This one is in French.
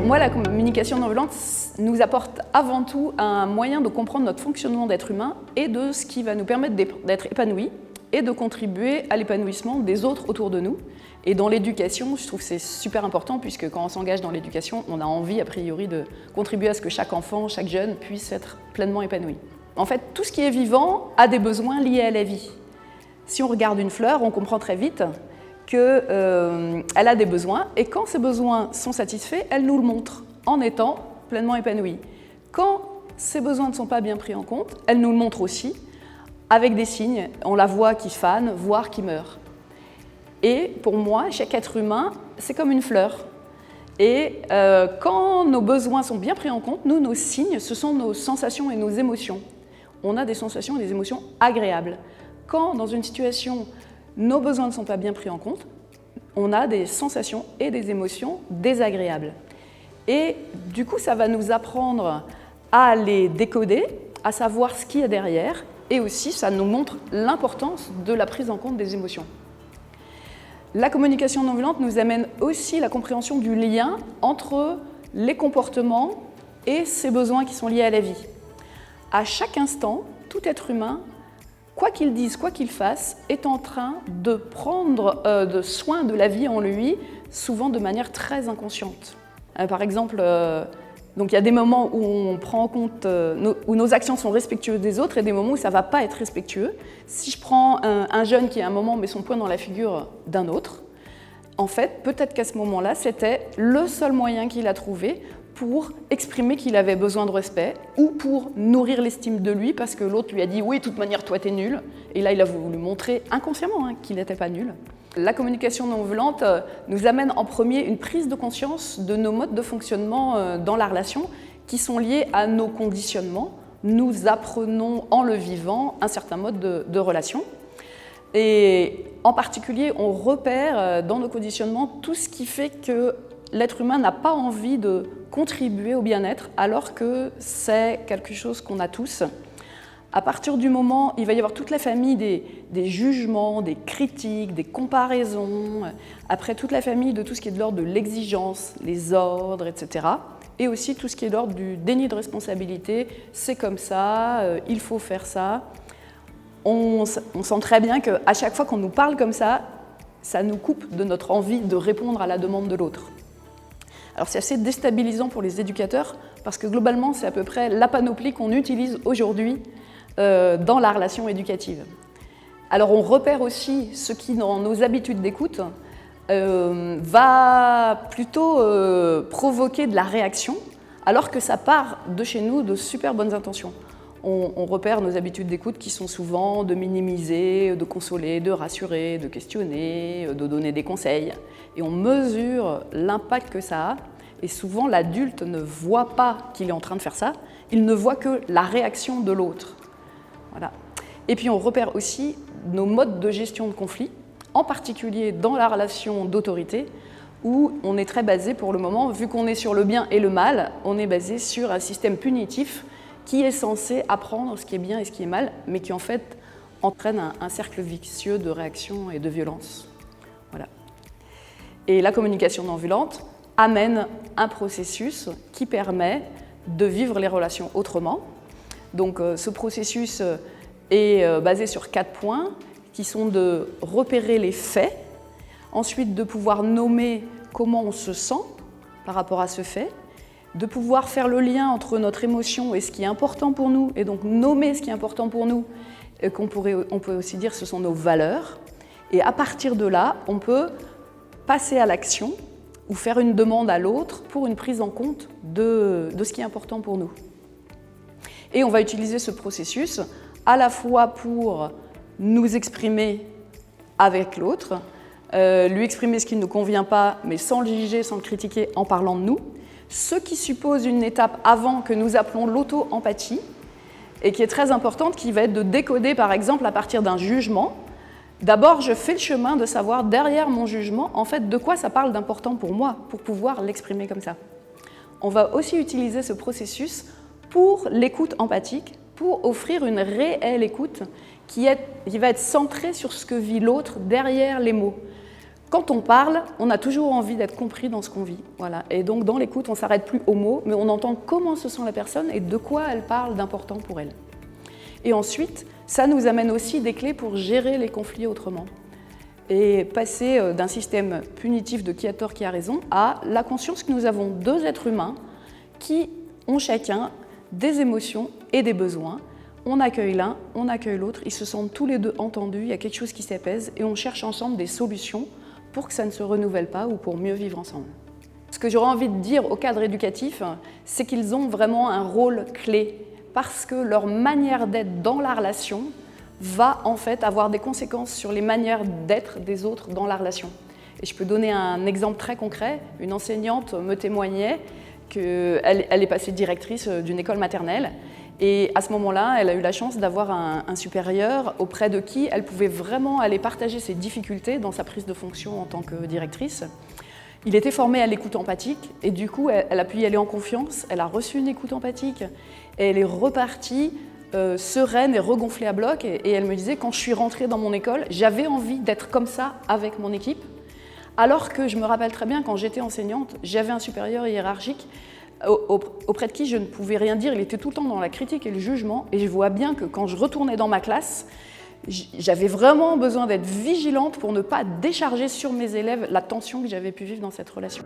moi, la communication non violente nous apporte avant tout un moyen de comprendre notre fonctionnement d'être humain et de ce qui va nous permettre d'être épanouis et de contribuer à l'épanouissement des autres autour de nous. Et dans l'éducation, je trouve que c'est super important puisque quand on s'engage dans l'éducation, on a envie a priori de contribuer à ce que chaque enfant, chaque jeune puisse être pleinement épanoui. En fait, tout ce qui est vivant a des besoins liés à la vie. Si on regarde une fleur, on comprend très vite qu'elle a des besoins et quand ces besoins sont satisfaits, elle nous le montre en étant pleinement épanouie. Quand ces besoins ne sont pas bien pris en compte, elle nous le montre aussi avec des signes. On la voit qui fane, voire qui meurt. Et pour moi, chaque être humain, c'est comme une fleur. Et quand nos besoins sont bien pris en compte, nous, nos signes, ce sont nos sensations et nos émotions. On a des sensations et des émotions agréables. Quand, dans une situation, nos besoins ne sont pas bien pris en compte, on a des sensations et des émotions désagréables. Et du coup, ça va nous apprendre à les décoder, à savoir ce qu'il y a derrière, et aussi, ça nous montre l'importance de la prise en compte des émotions. La communication non violente nous amène aussi la compréhension du lien entre les comportements et ces besoins qui sont liés à la vie. À chaque instant, tout être humain, quoi qu'il dise, quoi qu'il fasse, est en train de prendre soin de la vie en lui, souvent de manière très inconsciente. Par exemple, donc il y a des moments où on prend en compte, où nos actions sont respectueuses des autres et des moments où ça ne va pas être respectueux. Si je prends un jeune qui à un moment met son poing dans la figure d'un autre, en fait, peut-être qu'à ce moment-là, c'était le seul moyen qu'il a trouvé pour exprimer qu'il avait besoin de respect ou pour nourrir l'estime de lui parce que l'autre lui a dit « oui, de toute manière, toi, t'es nul ». Et là, il a voulu montrer inconsciemment qu'il n'était pas nul. La communication non violente nous amène en premier une prise de conscience de nos modes de fonctionnement dans la relation qui sont liés à nos conditionnements. Nous apprenons en le vivant un certain mode de relation. Et en particulier, on repère dans nos conditionnements tout ce qui fait que l'être humain n'a pas envie de contribuer au bien-être alors que c'est quelque chose qu'on a tous. À partir du moment, il va y avoir toute la famille des jugements, des critiques, des comparaisons, après toute la famille de tout ce qui est de l'ordre de l'exigence, les ordres, etc. Et aussi tout ce qui est de l'ordre du déni de responsabilité, c'est comme ça, il faut faire ça. On sent très bien qu'à chaque fois qu'on nous parle comme ça nous coupe de notre envie de répondre à la demande de l'autre. Alors c'est assez déstabilisant pour les éducateurs parce que globalement c'est à peu près la panoplie qu'on utilise aujourd'hui dans la relation éducative. Alors on repère aussi ce qui dans nos habitudes d'écoute va plutôt provoquer de la réaction alors que ça part de chez nous de super bonnes intentions. On repère nos habitudes d'écoute qui sont souvent de minimiser, de consoler, de rassurer, de questionner, de donner des conseils. Et on mesure l'impact que ça a. Et souvent, l'adulte ne voit pas qu'il est en train de faire ça. Il ne voit que la réaction de l'autre. Voilà. Et puis, on repère aussi nos modes de gestion de conflit, en particulier dans la relation d'autorité, où on est très basé pour le moment, vu qu'on est sur le bien et le mal, on est basé sur un système punitif qui est censé apprendre ce qui est bien et ce qui est mal, mais qui en fait entraîne un cercle vicieux de réaction et de violence. Voilà. Et la communication non violente amène un processus qui permet de vivre les relations autrement. Donc ce processus est basé sur 4 points qui sont de repérer les faits, ensuite de pouvoir nommer comment on se sent par rapport à ce fait, de pouvoir faire le lien entre notre émotion et ce qui est important pour nous, et donc nommer ce qui est important pour nous, on peut aussi dire que ce sont nos valeurs. Et à partir de là, on peut passer à l'action ou faire une demande à l'autre pour une prise en compte de ce qui est important pour nous. Et on va utiliser ce processus à la fois pour nous exprimer avec l'autre, lui exprimer ce qui ne nous convient pas, mais sans le juger, sans le critiquer, en parlant de nous, ce qui suppose une étape avant que nous appelons l'auto-empathie, et qui est très importante, qui va être de décoder, par exemple, à partir d'un jugement. D'abord, je fais le chemin de savoir, derrière mon jugement, en fait, de quoi ça parle d'important pour moi, pour pouvoir l'exprimer comme ça. On va aussi utiliser ce processus pour l'écoute empathique, pour offrir une réelle écoute qui va être centrée sur ce que vit l'autre derrière les mots. Quand on parle, on a toujours envie d'être compris dans ce qu'on vit. Voilà. Et donc dans l'écoute, on ne s'arrête plus aux mots, mais on entend comment se sent la personne et de quoi elle parle d'important pour elle. Et ensuite, ça nous amène aussi des clés pour gérer les conflits autrement. Et passer d'un système punitif de qui a tort, qui a raison, à la conscience que nous avons deux êtres humains qui ont chacun des émotions et des besoins. On accueille l'un, on accueille l'autre, ils se sentent tous les deux entendus, il y a quelque chose qui s'apaise et on cherche ensemble des solutions pour que ça ne se renouvelle pas ou pour mieux vivre ensemble. Ce que j'aurais envie de dire au cadre éducatif, c'est qu'ils ont vraiment un rôle clé parce que leur manière d'être dans la relation va en fait avoir des conséquences sur les manières d'être des autres dans la relation. Et je peux donner un exemple très concret. Une enseignante me témoignait qu'elle est passée directrice d'une école maternelle et à ce moment-là, elle a eu la chance d'avoir un supérieur auprès de qui elle pouvait vraiment aller partager ses difficultés dans sa prise de fonction en tant que directrice. Il était formé à l'écoute empathique et du coup, elle a pu y aller en confiance, elle a reçu une écoute empathique et elle est repartie sereine et regonflée à bloc. Et elle me disait, quand je suis rentrée dans mon école, j'avais envie d'être comme ça avec mon équipe. Alors que je me rappelle très bien, quand j'étais enseignante, j'avais un supérieur hiérarchique auprès de qui je ne pouvais rien dire. Il était tout le temps dans la critique et le jugement. Et je vois bien que quand je retournais dans ma classe, j'avais vraiment besoin d'être vigilante pour ne pas décharger sur mes élèves la tension que j'avais pu vivre dans cette relation.